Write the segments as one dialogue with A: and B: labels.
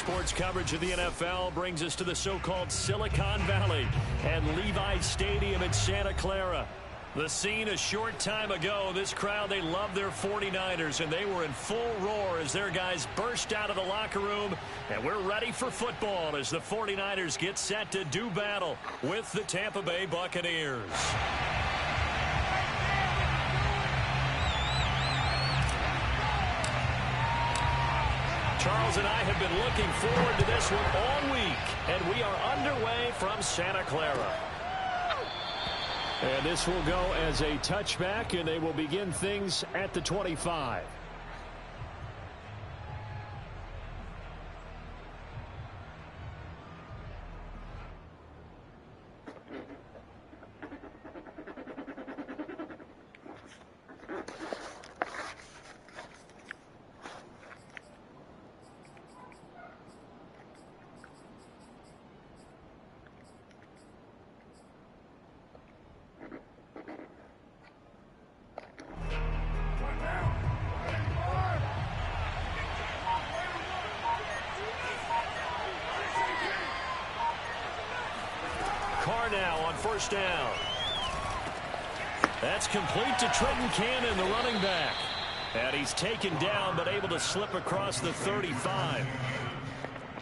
A: sports coverage of the NFL brings us to the so-called Silicon Valley and Levi Stadium in Santa Clara. The scene a short time ago, this crowd, they love their 49ers, and they were in full roar as their guys burst out of the locker room. And we're ready for football as the 49ers get set to do battle with the Tampa Bay Buccaneers. Charles and I have been looking forward to this one all week, and we are underway from Santa Clara. And this will go as a touchback, and they will begin things at the 25. Carr now on first down. That's complete to Trenton Cannon, the running back. And he's taken down but able to slip across the 35.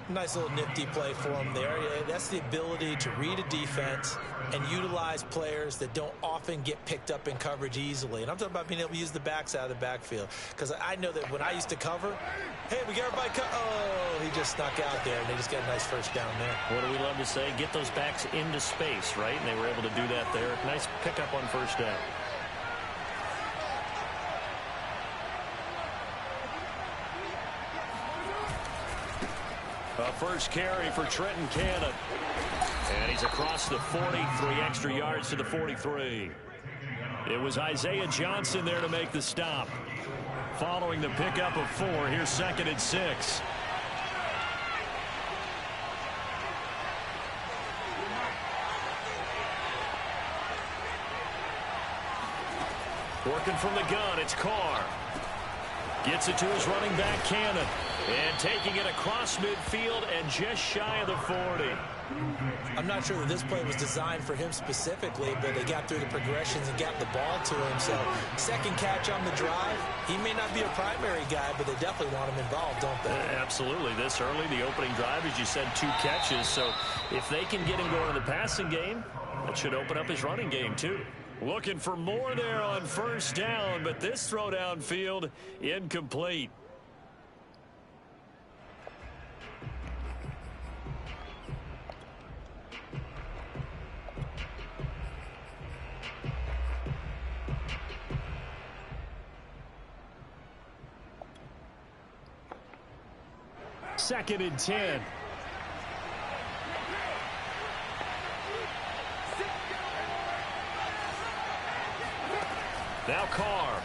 B: Nice little nifty play for him there. That's the ability to read a defense and utilize players that don't often get picked up in coverage easily. And I'm talking about being able to use the backs out of the backfield. Because I know that when I used to cover, hey, we got everybody oh, he just snuck out there, and they just got a nice first down there.
A: What do we love to say? Get those backs into space, right? And they were able to do that there. Nice pickup on first down. A first carry for Trenton Cannon. And he's across the 40, 3 extra yards to the 43. It was Isaiah Johnson there to make the stop. Following the pickup of 4, here's 2nd and 6. Working from the gun, it's Carr. Gets it to his running back, Cannon. And taking it across midfield and just shy of the 40.
B: I'm not sure that this play was designed for him specifically, but they got through the progressions and got the ball to him. So, second catch on the drive. He may not be a primary guy, but they definitely want him involved, don't they?
A: Absolutely. This early, the opening drive, as you said, 2 catches. So, if they can get him going in the passing game, that should open up his running game, too. Looking for more there on first down, but this throw downfield incomplete. Second and 10. Now Carr.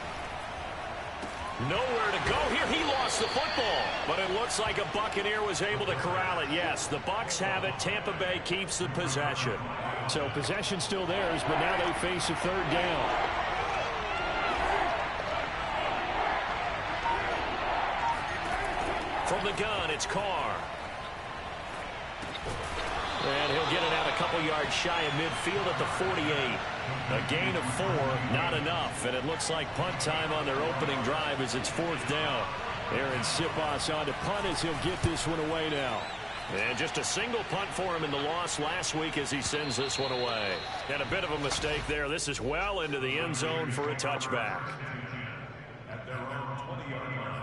A: Nowhere to go here. He lost the football, but it looks like a Buccaneer was able to corral it. Yes, the Bucs have it. Tampa Bay keeps the possession. So possession still theirs, but now they face a 3rd down. From the gun, it's Carr. And he'll get it out a couple yards shy of midfield at the 48. A gain of 4, not enough. And it looks like punt time on their opening drive as it's 4th down. Aaron Siposs on to punt as he'll get this one away now. And just a single punt for him in the loss last week as he sends this one away. And a bit of a mistake there. This is well into the end zone for a touchback.
C: At their own 20-yard line.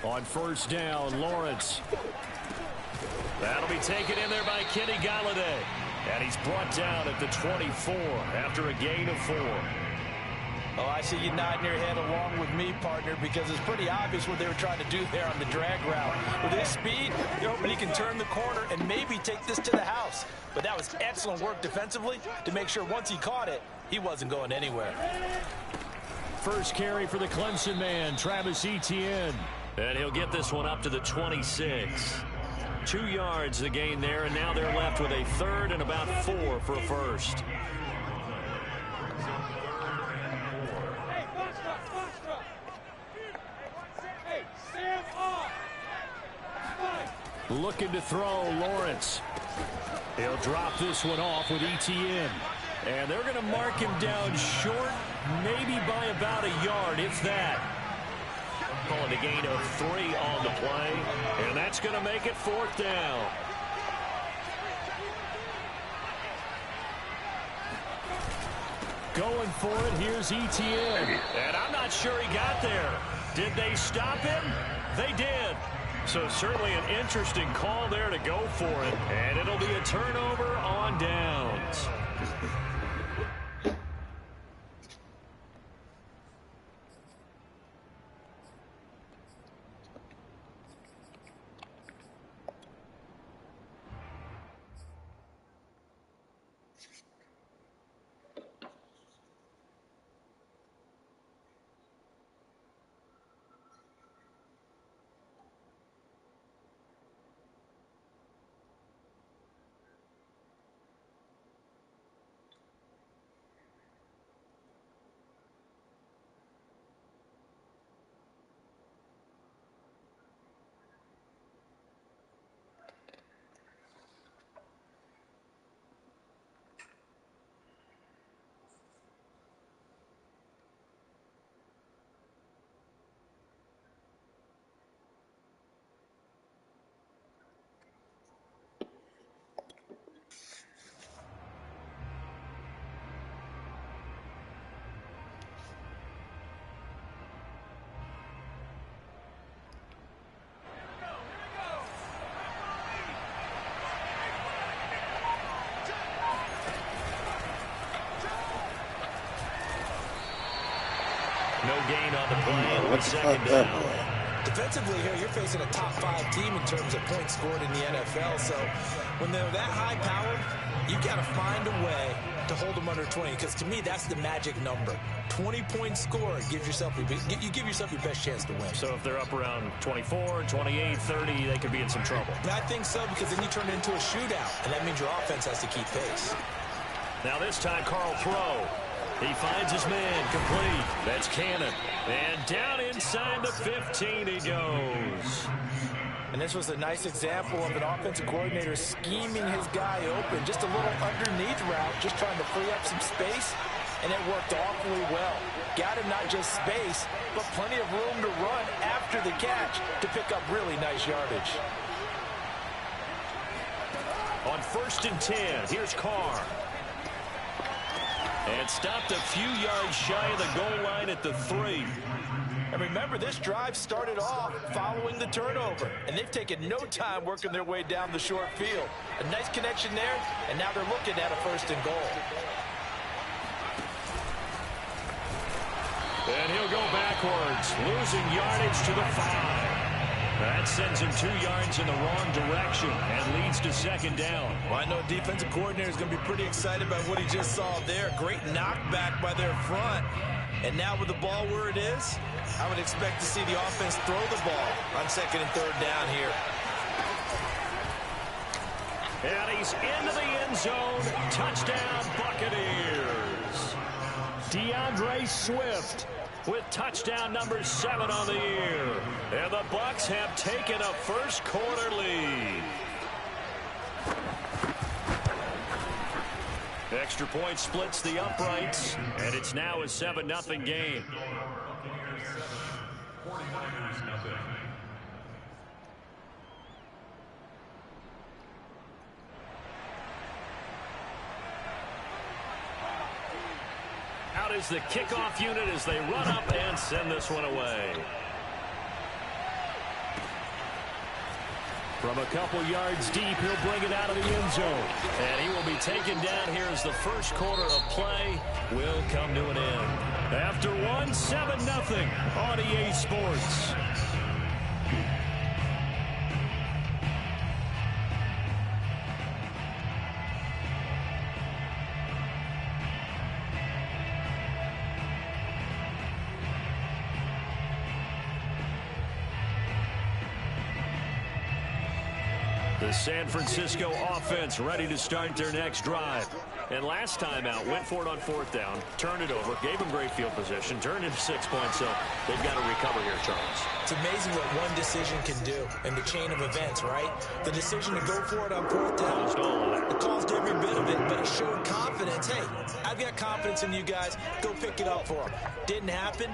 A: On first down, Lawrence. That'll be taken in there by Kenny Golladay. And he's brought down at the 24 after a gain of 4.
B: Oh, I see you nodding your head along with me, partner, because it's pretty obvious what they were trying to do there on the drag route. With his speed, they're hoping he can turn the corner and maybe take this to the house. But that was excellent work defensively to make sure once he caught it, he wasn't going anywhere.
A: First carry for the Clemson man, Travis Etienne. And he'll get this one up to the 26. 2 yards the gain there, and now they're left with a third and about 4 for a first. Looking to throw, Lawrence. He'll drop this one off with Etienne. And they're going to mark him down short, maybe by about a yard, if that. Calling a gain of 3 on the play. And that's going to make it 4th down. Going for it, here's Etienne. And I'm not sure he got there. Did they stop him? They did. So certainly an interesting call there to go for it. And it'll be a turnover on downs. No gain on the play. It'll be 2nd down.
B: Defensively here, you're facing a top 5 team in terms of points scored in the NFL. So when they're that high-powered, you got to find a way to hold them under 20. Because to me, that's the magic number. 20 points scored gives yourself you give yourself your best chance to win.
A: So if they're up around 24, 28, 30, they could be in some trouble.
B: I think so, because then you turn it into a shootout, and that means your offense has to keep pace.
A: Now this time, Carl throw. He finds his man, complete. That's Cannon. And down inside the 15 he goes.
B: And this was a nice example of an offensive coordinator scheming his guy open. Just a little underneath route, just trying to free up some space, and it worked awfully well. Got him not just space, but plenty of room to run after the catch to pick up really nice yardage.
A: On 1st and 10, here's Carr. And stopped a few yards shy of the goal line at the 3.
B: And remember, this drive started off following the turnover, and they've taken no time working their way down the short field. A nice connection there, and now they're looking at a 1st and goal.
A: And he'll go backwards, losing yardage to the 5. That sends him 2 yards in the wrong direction and leads to 2nd down.
B: Well, I know a defensive coordinator is going to be pretty excited about what he just saw there. Great knockback by their front. And now with the ball where it is, I would expect to see the offense throw the ball on 2nd and 3rd down here.
A: And he's into the end zone. Touchdown, Buccaneers. DeAndre Swift with touchdown number 7 on the year. And the Bucs have taken a first-quarter lead. Extra point splits the uprights, and it's now a 7-0 game. Out is the kickoff unit as they run up and send this one away. From a couple yards deep, he'll bring it out of the end zone. And he will be taken down here as the first quarter of play will come to an end. After one, 7-0 on EA Sports. The San Francisco offense ready to start their next drive. And last time out, went for it on 4th down, turned it over, gave them great field position, turned into 6 points, so they've got to recover here, Charles.
B: It's amazing what one decision can do in the chain of events, right? The decision to go for it on 4th down, it caused every bit of it, but it showed confidence. Hey, I've got confidence in you guys. Go pick it up for them. Didn't happen.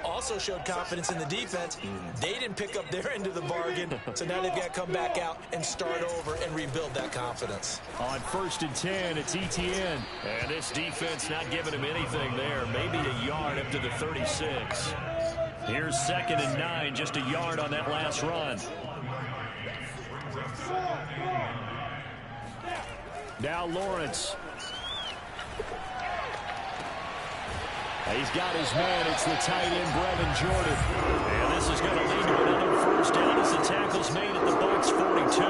B: Also showed confidence in the defense. They didn't pick up their end of the bargain, so now they've got to come back out and start over and rebuild that confidence.
A: On 1st and 10, it's Etienne. And this defense not giving him anything there. Maybe a yard up to the 36. Here's 2nd and 9, just a yard on that last run. Now Lawrence. He's got his man. It's the tight end, Brevin Jordan. And this is going to lead to another first down as the tackle's made at the Bucs 42.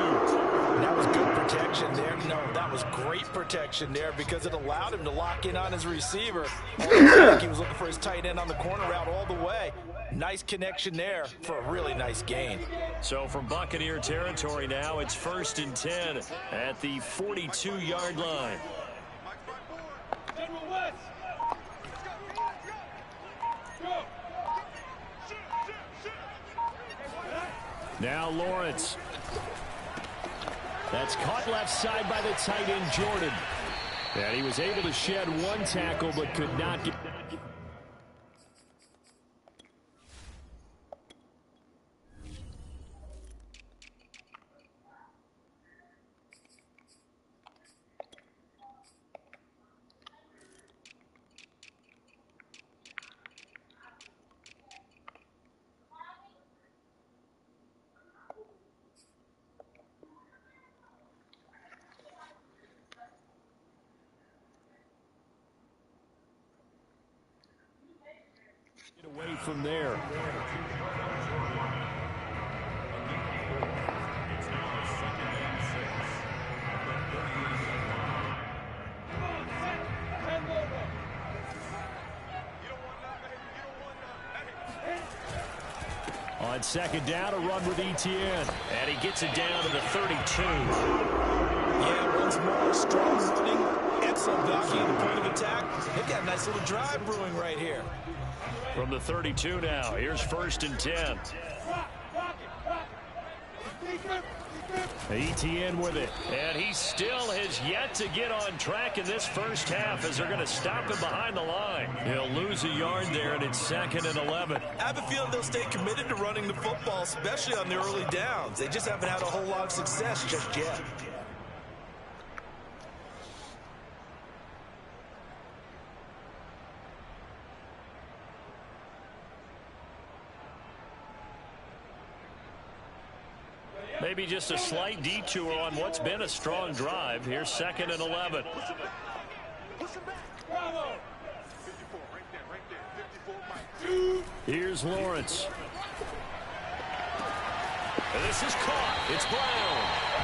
B: That was good protection there. No, that was great protection there because it allowed him to lock in on his receiver. He was looking for his tight end on the corner route all the way. Nice connection there for a really nice gain.
A: So from Buccaneer territory now, it's 1st and 10 at the 42-yard line. Now Lawrence. That's caught left side by the tight end, Jordan. And he was able to shed one tackle but could not get... away from there. On 2nd down, a run with Etienne. And he gets it down to the 32.
B: Yeah, once more, strong running, excellent blocking at the point of attack. They've got a nice little drive brewing right here.
A: From the 32 now, here's 1st and 10. Etienne with it, and he still has yet to get on track in this first half as they're going to stop him behind the line. He'll lose a yard there, and it's 2nd and 11.
B: I have a feeling they'll stay committed to running the football, especially on the early downs. They just haven't had a whole lot of success just yet.
A: Maybe just a slight detour on what's been a strong drive. Here's 2nd and 11. Here's Lawrence. And this is caught. It's Brown.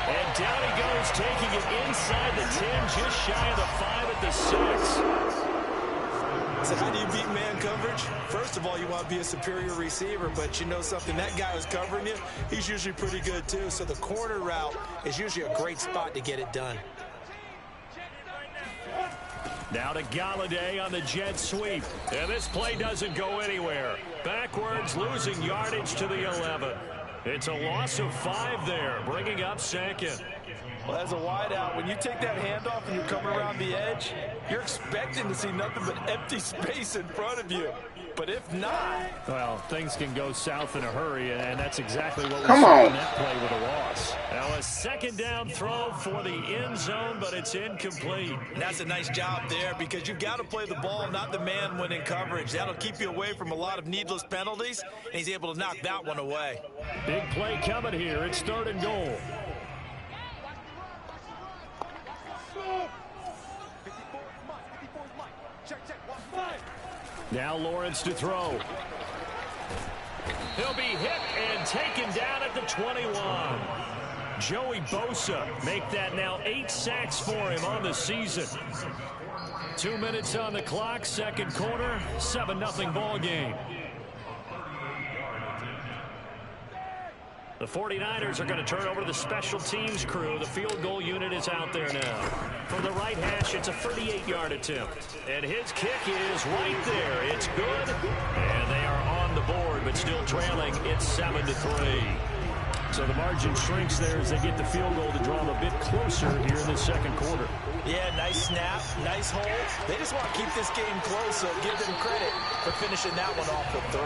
A: And down he goes, taking it inside the 10, just shy of the 5 at the 6.
B: So how do you beat man coverage? First of all, you want to be a superior receiver, but you know something, that guy who's covering you, he's usually pretty good too. So the corner route is usually a great spot to get it done.
A: Now to Galladay on the jet sweep. And this play doesn't go anywhere. Backwards, losing yardage to the 11. It's a loss of 5 there, bringing up 2nd.
B: Well, as a wideout, when you take that handoff and you're coming around the edge, you're expecting to see nothing but empty space in front of you. But if not...
A: Well, things can go south in a hurry, and that's exactly what we saw in that play with a loss. Now a 2nd down throw for the end zone, but it's incomplete.
B: And that's a nice job there because you've got to play the ball, not the man when in coverage. That'll keep you away from a lot of needless penalties, and he's able to knock that one away.
A: Big play coming here. It's 3rd and goal. Now Lawrence to throw. He'll be hit and taken down at the 21. Joey Bosa make that now 8 sacks for him on the season. 2 minutes on the clock, second quarter, 7-0 ball game. The 49ers are going to turn over to the special teams crew. The field goal unit is out there now. From the right hash, it's a 38-yard attempt. And his kick is right there. It's good. And they are on the board, but still trailing. It's 7-3. So the margin shrinks there as they get the field goal to draw them a bit closer here in the second quarter.
B: Yeah, nice snap, nice hold. They just want to keep this game close, so give them credit for finishing that one off with 3.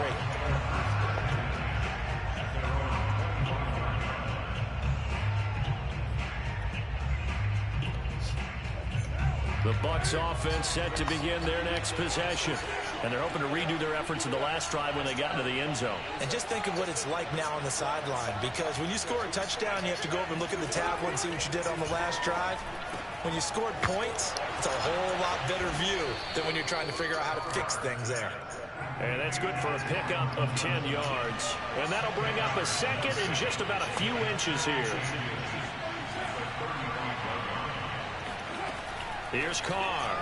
A: The Bucs offense set to begin their next possession. And they're hoping to redo their efforts in the last drive when they got into the end zone.
B: And just think of what it's like now on the sideline, because when you score a touchdown, you have to go over and look at the tablet and see what you did on the last drive. When you scored points, it's a whole lot better view than when you're trying to figure out how to fix things there.
A: And that's good for a pickup of 10 yards. And that'll bring up a second and just about a few inches here. Here's Carr.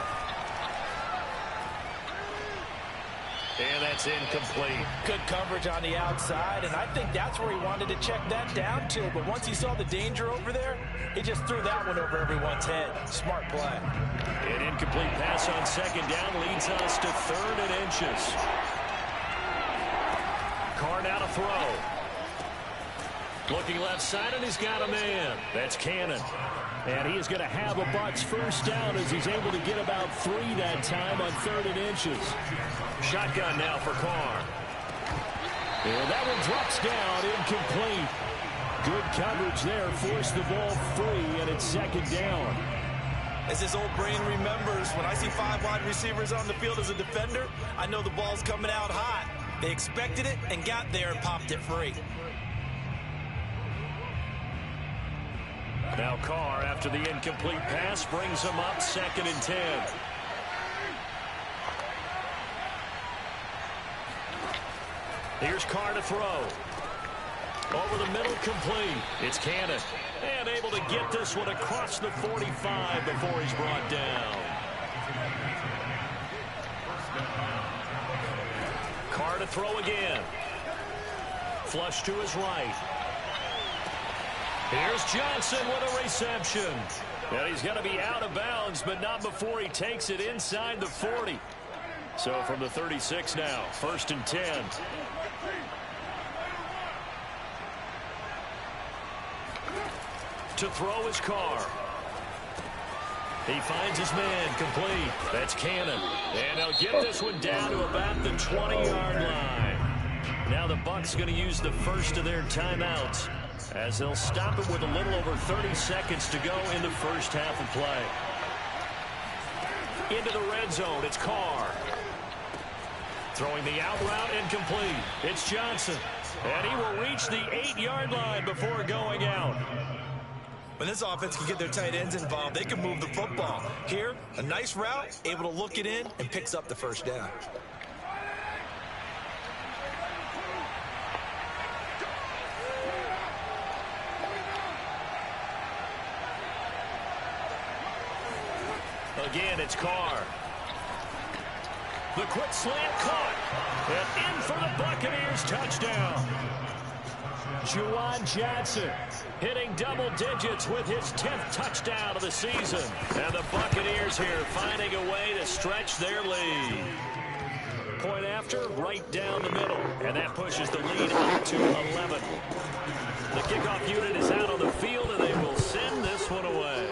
A: And that's incomplete.
B: Good coverage on the outside, and I think that's where he wanted to check that down to. But once he saw the danger over there, he just threw that one over everyone's head. Smart play.
A: An incomplete pass on second down leads us to 3rd and inches. Carr now to throw. Looking left side, and he's got a man. That's Cannon. And he is going to have a Bucs first down as he's able to get about 3 that time on 3rd and inches. Shotgun now for Carr. And that one drops down, incomplete. Good coverage there, forced the ball free, and it's second down.
B: As his old brain remembers, when I see 5 wide receivers on the field as a defender, I know the ball's coming out hot. They expected it and got there and popped it free.
A: Now Carr, after the incomplete pass, brings him up 2nd and 10. Here's Carr to throw. Over the middle, complete. It's Cannon. And able to get this one across the 45 before he's brought down. Carr to throw again. Flush to his right. Here's Johnson with a reception. And he's going to be out of bounds, but not before he takes it inside the 40. So from the 36 now, 1st and 10. To throw his Carr. He finds his man, complete. That's Cannon. And they'll get this one down to about the 20-yard line. Now the Bucs going to use the first of their timeouts, as they'll stop it with a little over 30 seconds to go in the first half of play. Into the red zone, it's Carr. Throwing the out route, incomplete. It's Johnson. And he will reach the 8-yard line before going out.
B: When this offense can get their tight ends involved, they can move the football. Here, a nice route, able to look it in, and picks up the first down.
A: Again, it's Carr. The quick slant caught. And in for the Buccaneers touchdown. Juwan Johnson hitting double digits with his 10th touchdown of the season. And the Buccaneers here finding a way to stretch their lead. Point after, right down the middle. And that pushes the lead up to 11. The kickoff unit is out on the field, and they will send this one away.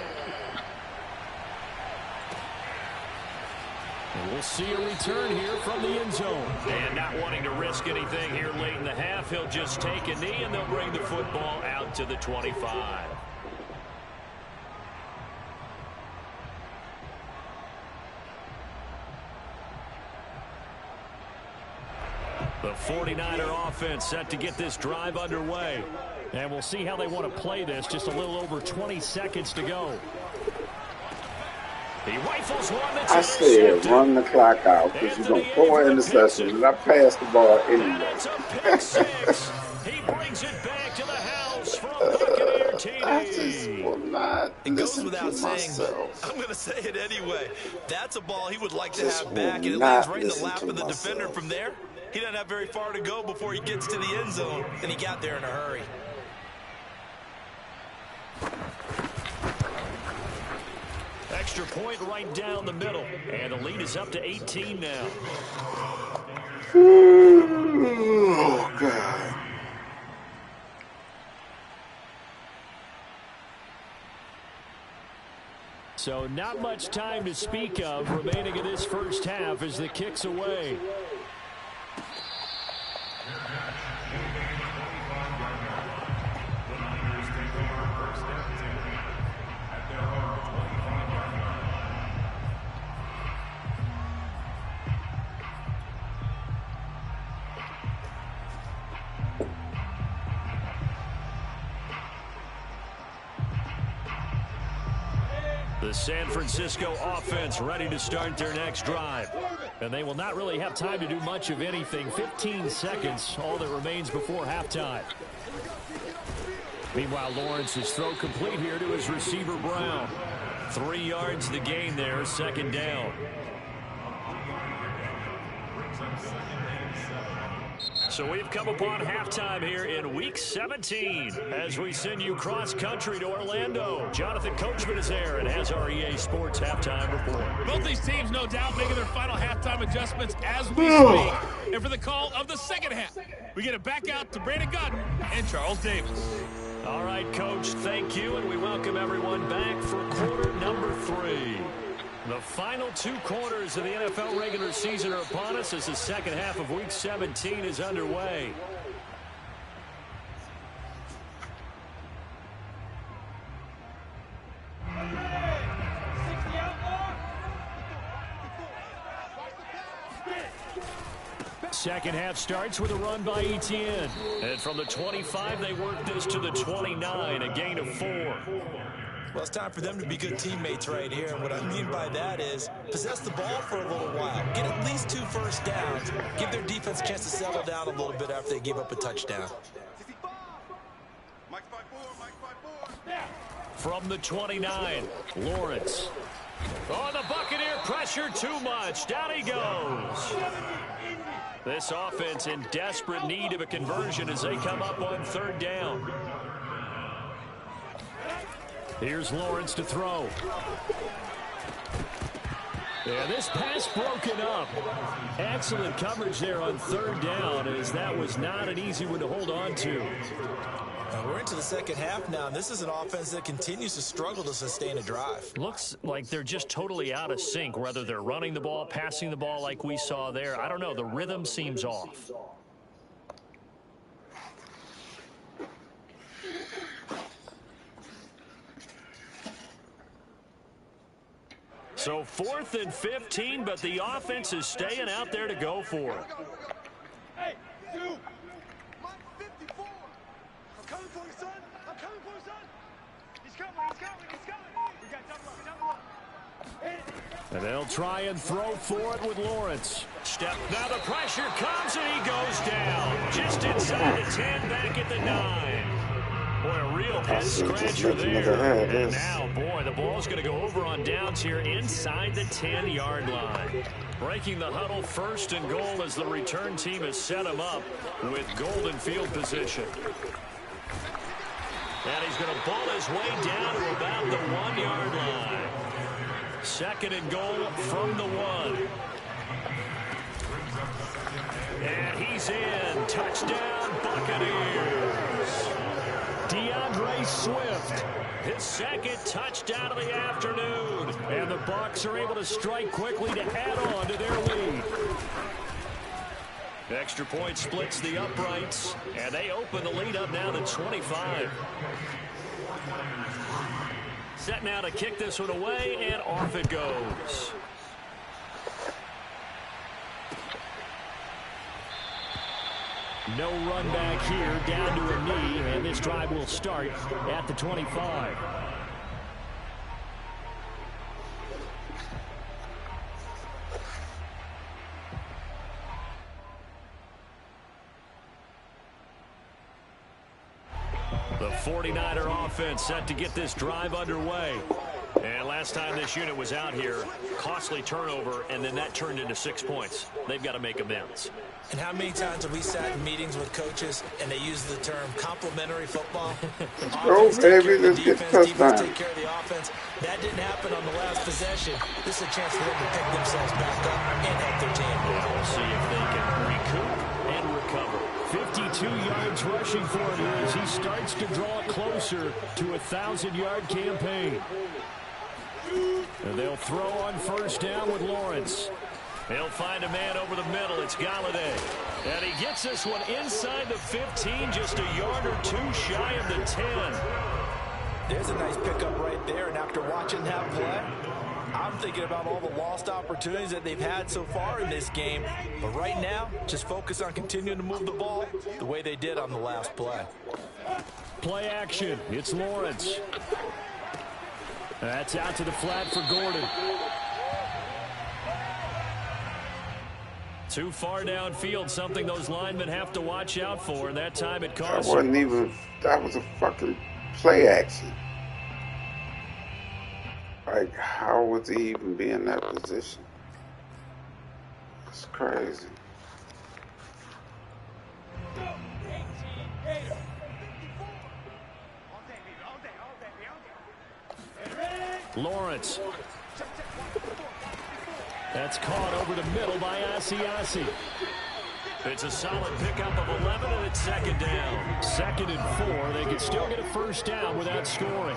A: And we'll see a return here from the end zone. And not wanting to risk anything here late in the half, he'll just take a knee, and they'll bring the football out to the 25. The 49er offense set to get this drive underway. And we'll see how they want to play this. Just a little over 20 seconds to go. He rifles one that's
D: I said
A: intercepted.
D: run the clock out because you're going to throw an interception and I pass the ball anyway.
A: That's a pick six. He brings it back to the house from Buccaneer TD.
D: I just will not
B: It goes
D: listen
B: without
D: to
B: saying,
D: myself.
B: but I'm going to say it anyway. That's a ball he would like to
D: Just
B: have back, and
D: will
B: it lands
D: not
B: right in the
D: listen
B: lap
D: to
B: of the
D: myself.
B: defender from there. He doesn't have very far to go before he gets to the end zone, and he got there in a hurry.
A: Extra point right down the middle. And the lead is up to 18 now.
D: Oh, God.
A: So not much time to speak of remaining in this first half as the kick's away. The San Francisco offense ready to start their next drive. And they will not really have time to do much of anything. 15 seconds, all that remains before halftime. Meanwhile, Lawrence's throw complete here to his receiver, Brown. 3 yards the gain there, second down. So we've come upon halftime here in Week 17 as we send you cross-country to Orlando. Jonathan Coachman is there and has our EA Sports halftime report.
E: Both these teams, no doubt, making their final halftime adjustments as we speak. And for the call of the second half, we get it back out to Brandon Gutton and Charles Davis.
A: All right, Coach, thank you, and we welcome everyone back for quarter number 3. The final 2 quarters of the NFL regular season are upon us as the second half of Week 17 is underway. Second half starts with a run by Etienne. And from the 25, they work this to the 29, a gain of 4.
B: Well, it's time for them to be good teammates right here. And what I mean by that is possess the ball for a little while. Get at least 2 first downs. Give their defense a chance to settle down a little bit after they give up a touchdown.
A: From the 29, Lawrence. Oh, the Buccaneer pressure too much. Down he goes. This offense in desperate need of a conversion as they come up on 3rd down. Here's Lawrence to throw. Yeah, this pass broken up. Excellent coverage there on 3rd down as that was not an easy one to hold on to.
B: We're into the second half now, and this is an offense that continues to struggle to sustain a drive.
A: Looks like they're just totally out of sync, whether they're running the ball, passing the ball like we saw there. I don't know. The rhythm seems off. So 4th and 15, but the offense is staying out there to go for it.
F: Hey, you! Mike 54! I'm coming for you, son! I'm coming for you, son! He's coming, he's coming, he's coming! We got double up.
A: And they'll try and throw for it with Lawrence. Now the pressure comes and he goes down. Just inside the 10, back at the 9. Boy, a real head scratcher there. And now, boy, the ball's going to go over on downs here inside the 10-yard line. Breaking the huddle, 1st and goal as the return team has set him up with golden field position. And he's going to ball his way down to about the 1-yard line. 2nd and goal from the 1. And he's in. Touchdown, Buccaneers. DeAndre Swift, his 2nd touchdown of the afternoon. And the Bucs are able to strike quickly to add on to their lead. Extra point splits the uprights, and they open the lead up now to 25. Set now to kick this one away, and off it goes. No run back here, down to a knee, and this drive will start at the 25. 49er offense set to get this drive underway. And last time this unit was out here, costly turnover, and then that turned into 6 points. They've got to make amends.
B: And how many times have we sat in meetings with coaches and they use the term complementary football?
D: Let's go, baby. Let's get
B: defense
D: touchdown.
B: take care of the offense. That didn't happen on the last possession. This is a chance for them to pick themselves back up and help their team.
A: Yeah, we'll see if they can recoup and recover. 52 yards rushing for him as he starts to draw closer to a 1,000-yard campaign. And they'll throw on first down with Lawrence. He'll find a man over the middle. It's Galladay. And he gets this one inside the 15, just a yard or two shy of the 10.
B: There's a nice pickup right there, and after watching that play, I'm thinking about all the lost opportunities that they've had so far in this game. But right now, just focus on continuing to move the ball the way they did on the last play.
A: Play action. It's Lawrence. That's out to the flat for Gordon. Too far downfield, something those linemen have to watch out for, and that time it cost.
D: That was a fucking play action. Like, how would he even be in that position? It's crazy.
A: Lawrence. That's caught over the middle by Asiasi. It's a solid pickup of 11, and it's second down. 2nd and 4. They can still get a first down without scoring.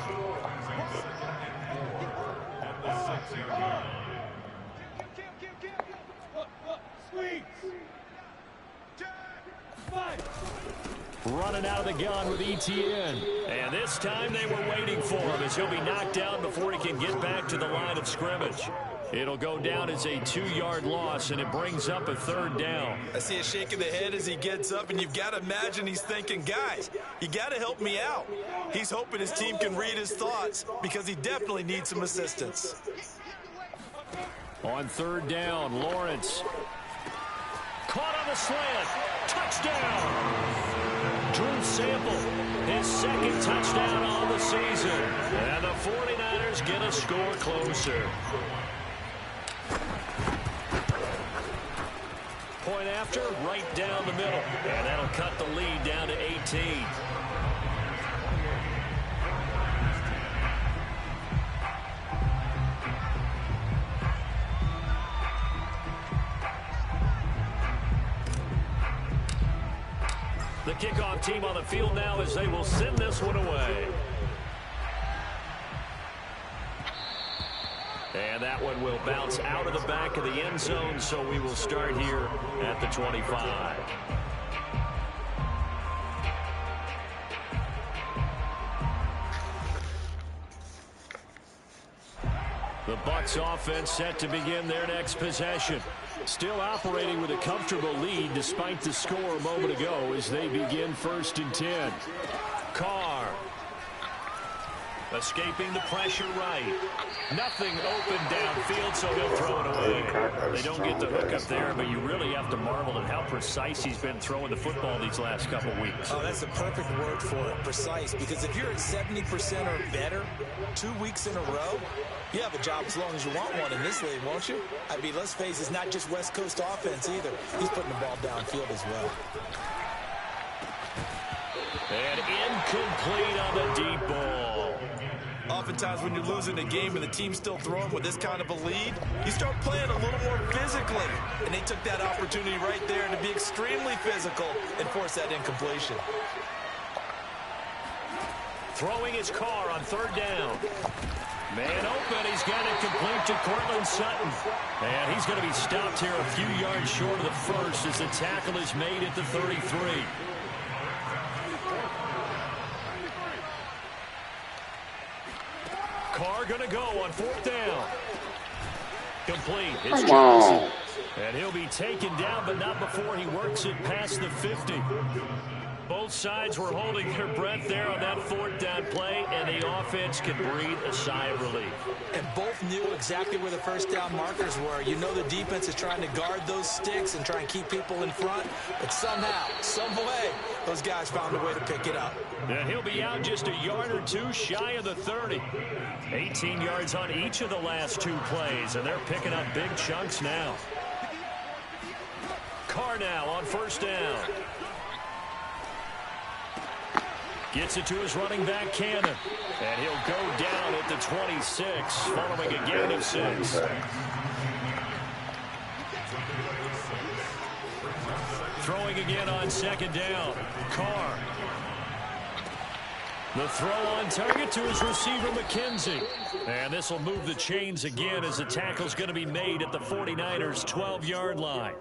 A: Running out of the gun with Etienne. And this time they were waiting for him as he'll be knocked down before he can get back to the line of scrimmage. It'll go down as a 2-yard loss, and it brings up a 3rd down.
B: I see a shake of the head as he gets up, and you've got to imagine he's thinking, guys, you got to help me out. He's hoping his team can read his thoughts because he definitely needs some assistance.
A: On 3rd down, Lawrence. Caught on the slant. Touchdown. Drew Sample, his 2nd touchdown on the season. And the 49ers get a score closer. Point after, right down the middle. And that'll cut the lead down to 18. The kickoff team on the field now as they will send this one away. And that one will bounce out of the back of the end zone, so we will start here at the 25. The Bucs offense set to begin their next possession. Still operating with a comfortable lead despite the score a moment ago as they begin 1st and 10. Carr. Escaping the pressure right. Nothing open downfield, so he'll throw it away. They don't get the hook up there, but you really have to marvel at how precise he's been throwing the football these last couple weeks.
B: Oh, that's the perfect word for it, precise, because if you're at 70% or better 2 weeks in a row, you have a job as long as you want one in this league, won't you? I mean, let's face it, it's not just West Coast offense either. He's putting the ball downfield as well.
A: And incomplete on the deep ball.
B: Oftentimes when you're losing a game and the team's still throwing with this kind of a lead, you start playing a little more physically. And they took that opportunity right there to be extremely physical and force that incompletion.
A: Throwing his Carr on 3rd down. Man open, he's got it complete to Cortland Sutton. And he's going to be stopped here a few yards short of the first as the tackle is made at the 33. Carr going to go on 4th down. Complete. It's Johnson. And he'll be taken down, but not before he works it past the 50. Both sides were holding their breath there on that fourth down play, and the offense could breathe a sigh of relief.
B: And both knew exactly where the first down markers were. You know the defense is trying to guard those sticks and try and keep people in front, but somehow, some way, those guys found a way to pick it up.
A: And he'll be out just a yard or two shy of the 30. 18 yards on each of the last two plays, and they're picking up big chunks now. Carr now on first down. Gets it to his running back, Cannon. And he'll go down at the 26, following a gain of 6. Throwing again on second down. Carr. The throw on target to his receiver, McKenzie. And this will move the chains again as the tackle's going to be made at the 49ers' 12-yard line.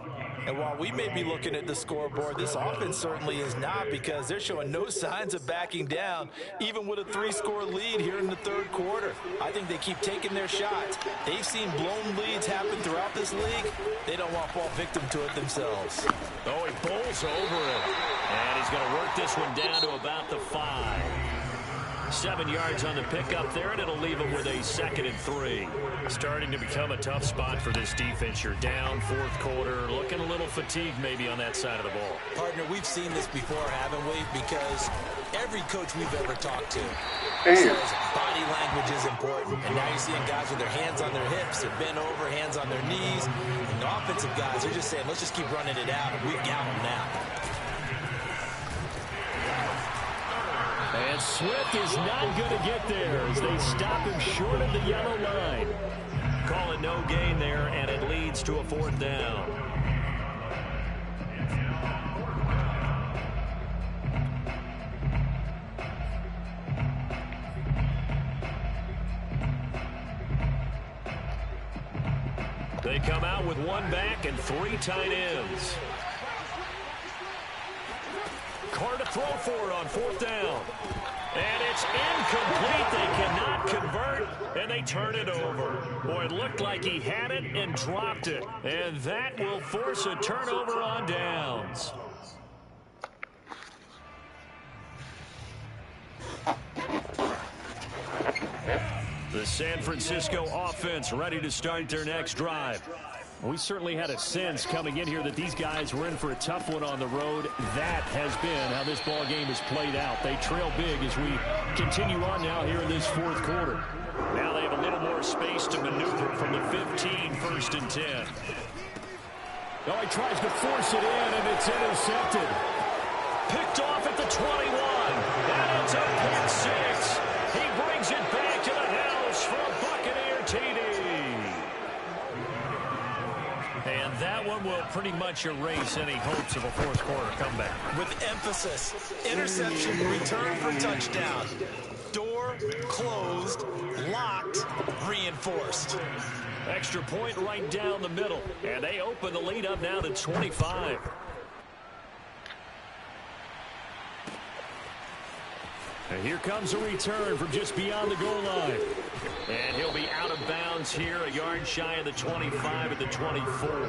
B: And while we may be looking at the scoreboard, this offense certainly is not, because they're showing no signs of backing down, even with a 3-score lead here in the third quarter. I think they keep taking their shots. They've seen blown leads happen throughout this league. They don't want to fall victim to it themselves.
A: Oh, he bowls over it. And he's going to work this one down to about the 5. 7 yards on the pickup there, and it'll leave him with a 2nd and 3. Starting to become a tough spot for this defense. You're down fourth quarter, looking a little fatigued maybe on that side of the ball.
B: Partner, we've seen this before, haven't we? Because every coach we've ever talked to
D: Damn.
B: says body language is important. And now you're seeing guys with their hands on their hips, they're bent over, hands on their knees. And the offensive guys are just saying, let's just keep running it out, and we've got them now.
A: And Swift is not going to get there as they stop him short of the yellow line. Call it no gain there, and it leads to a 4th down. They come out with 1 back and 3 tight ends. Carr to throw for it on 4th down. And it's incomplete. They cannot convert, and they turn it over. Boy, it looked like he had it and dropped it. And that will force a turnover on downs. The San Francisco offense ready to start their next drive. We certainly had a sense coming in here that these guys were in for a tough one on the road. That has been how this ball game has played out. They trail big as we continue on now here in this fourth quarter. Now they have a little more space to maneuver from the 15, 1st and 10. Oh, he tries to force it in, and it's intercepted. Picked off at the 21, and it's a pick 6. He brings it back to the house for a Buccaneer TD. And that one will pretty much erase any hopes of a fourth quarter comeback.
B: With emphasis, interception, return for touchdown. Door closed, locked, reinforced.
A: Extra point right down the middle. And they open the lead up now to 25. And here comes a return from just beyond the goal line. And he'll be out of bounds here, a yard shy of the 25 at the 24.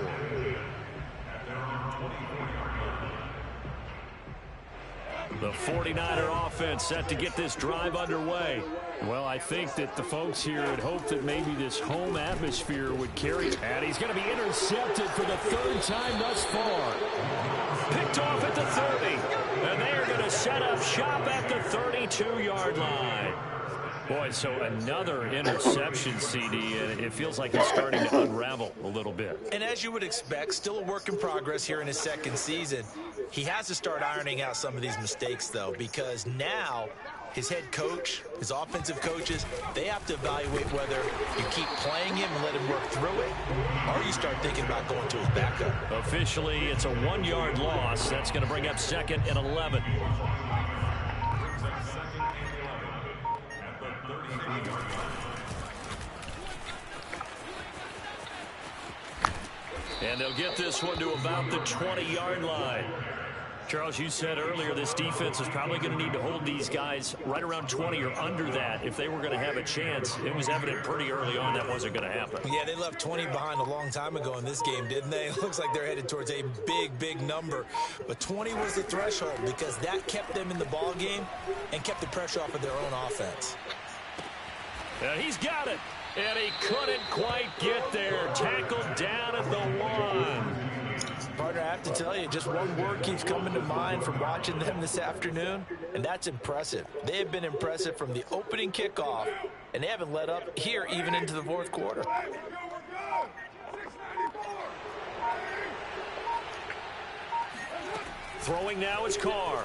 A: The 49er offense set to get this drive underway. Well, I think that the folks here had hoped that maybe this home atmosphere would carry. And he's going to be intercepted for the 3rd time thus far. Picked off at the 30. And they are going to set up shop at the 32-yard line. Boy, so another interception, CD, and it feels like it's starting to unravel a little bit.
B: And as you would expect, still a work in progress here in his 2nd season. He has to start ironing out some of these mistakes, though, because now his head coach, his offensive coaches, they have to evaluate whether you keep playing him and let him work through it, or you start thinking about going to his backup.
A: Officially, it's a 1-yard loss. That's going to bring up 2nd and 11. And they'll get this one to about the 20-yard line. Charles, you said earlier this defense is probably going to need to hold these guys right around 20 or under that if they were going to have a chance. It was evident pretty early on that wasn't going to happen.
B: Yeah, they left 20 behind a long time ago in this game, didn't they? It looks like they're headed towards a big number. But 20 was the threshold because that kept them in the ball game and kept the pressure off of their own offense.
A: And he's got it. And he couldn't quite get there. Tackled down at the 1.
B: Partner, I have to tell you, just one word keeps coming to mind from watching them this afternoon, and that's impressive. They have been impressive from the opening kickoff, and they haven't let up here even into the fourth quarter.
A: Throwing now is Carr.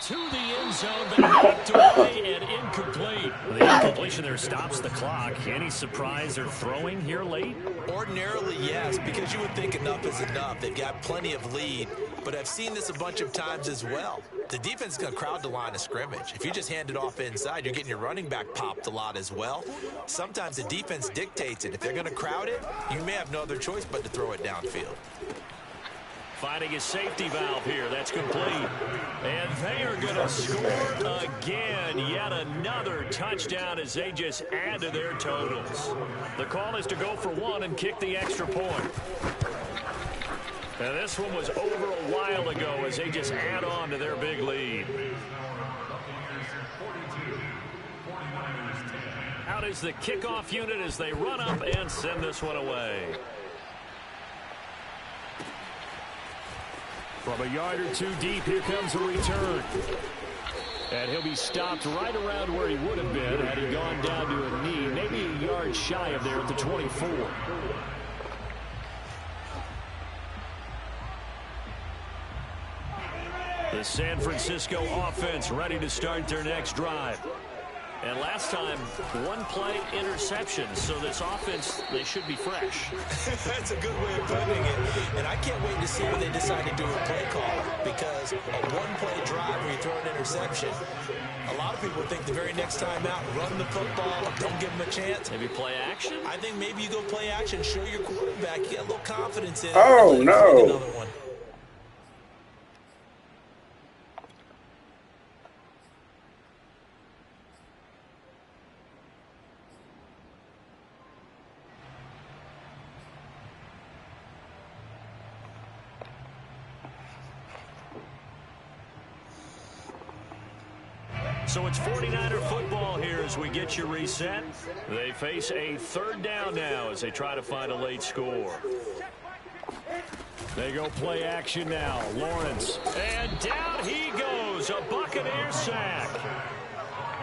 A: To the end zone, but knocked away and incomplete. The incompletion there stops the clock. Any surprise they're throwing here late?
B: Ordinarily, yes, because you would think enough is enough. They've got plenty of lead, but I've seen this a bunch of times as well. The defense is going to crowd the line of scrimmage. If you just hand it off inside, you're getting your running back popped a lot as well. Sometimes the defense dictates it. If they're going to crowd it, you may have no other choice but to throw it downfield.
A: Finding his safety valve here. That's complete. And they are going to score again. Yet another touchdown as they just add to their totals. The call is to go for 1 and kick the extra point. And this one was over a while ago as they just add on to their big lead. Out is the kickoff unit as they run up and send this one away. From a yard or two deep, here comes a return. And he'll be stopped right around where he would have been had he gone down to a knee, maybe a yard shy of there at the 24. The San Francisco offense ready to start their next drive. And last time, 1 play interception. So this offense, they should be fresh.
B: That's a good way of putting it. And I can't wait to see what they decide to do with play call. Because a 1-play drive where you throw an interception, a lot of people think the very next time out, run the football, don't give them a chance.
A: Maybe play action?
B: I think maybe you go play action, show your quarterback, you get a little confidence in it.
D: Oh, no.
B: Another one.
A: So it's 49er football here as we get you reset. They face a 3rd down now as they try to find a late score. They go play action now. Lawrence. And down he goes. A Buccaneer sack.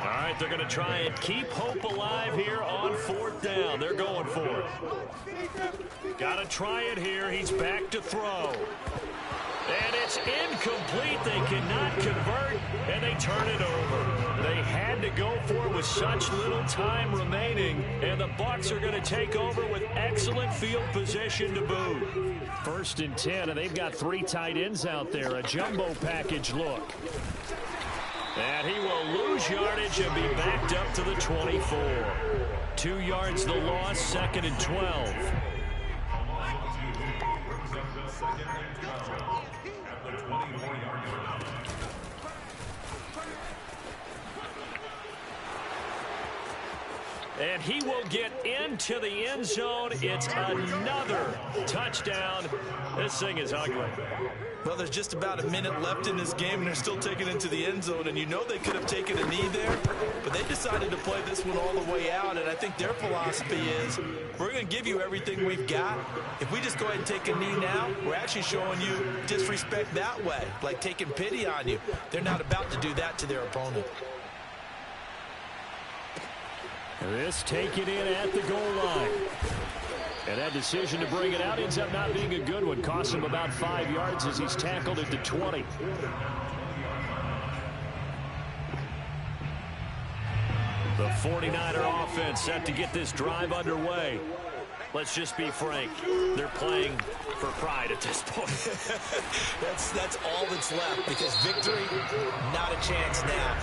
A: All right, they're going to try and keep hope alive here on 4th down. They're going for it. Got to try it here. He's back to throw. And it's incomplete. They cannot convert, and they turn it over. They had to go for it with such little time remaining, and the Bucs are going to take over with excellent field position to boot. 1st and 10, and they've got 3 tight ends out there. A jumbo package look. And he will lose yardage and be backed up to the 24. 2 yards the loss, 2nd and 12. And he will get into the end zone. It's another touchdown. This thing is ugly.
B: Well, there's just about a minute left in this game, and they're still taking it into the end zone. And you know they could have taken a knee there, but they decided to play this one all the way out. And I think their philosophy is, we're going to give you everything we've got. If we just go ahead and take a knee now, we're actually showing you disrespect that way, like taking pity on you. They're not about to do that to their opponent.
A: This taken in at the goal line. And that decision to bring it out ends up not being a good one. Costs him about 5 yards as he's tackled at the 20. The 49er offense set to get this drive underway. Let's just be frank. They're playing for pride at this point.
B: That's all that's left, because victory, not a chance now.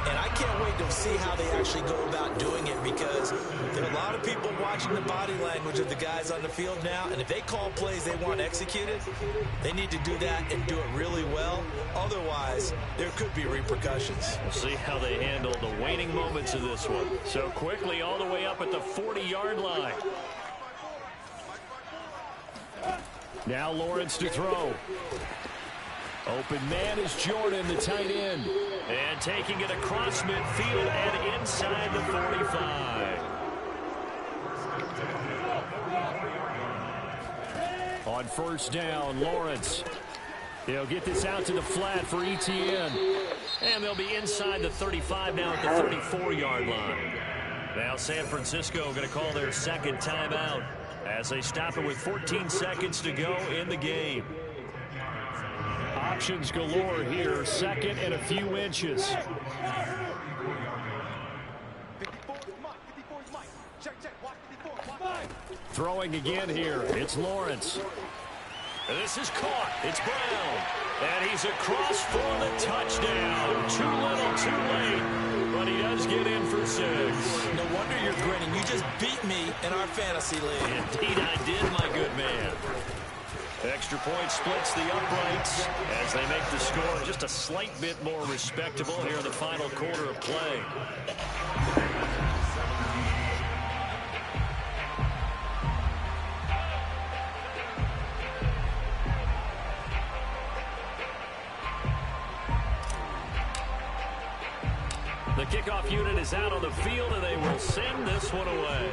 B: And I can't wait to see how they actually go about doing it, because there are a lot of people watching the body language of the guys on the field now, and if they call plays they want executed, they need to do that and do it really well. Otherwise, there could be repercussions.
A: We'll see how they handle the waning moments of this one. So quickly all the way up at the 40-yard line. Now Lawrence to throw. Open man is Jordan, the tight end. And taking it across midfield and inside the 45. On first down, Lawrence. He'll get this out to the flat for Etienne. And they'll be inside the 35 now at the 34-yard line. Now San Francisco going to call their second timeout as they stop it with 14 seconds to go in the game. Options galore here, second and a few inches.
F: 54 is Mike. 54 is Mike. Check. Watch 54. Watch.
A: Throwing again here. It's Lawrence. This is caught. It's Brown. And he's across for the touchdown. Too little, too late. But he does get in for 6.
B: No wonder you're grinning. You just beat me in our fantasy league.
A: Indeed I did, my good man. Extra point splits the uprights as they make the score just a slight bit more respectable here in the final quarter of play. The kickoff unit is out on the field, and they will send this one away.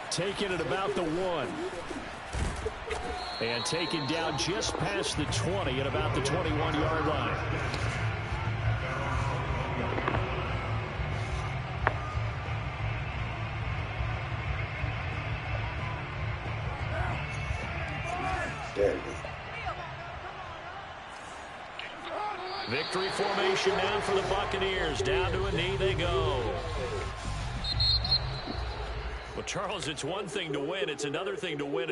A: Taken at about the 1. And taken down just past the 20 at about the 21-yard line. Victory formation now for the Buccaneers. Down to a knee they go. Well, Charles, it's one thing to win. It's another thing to win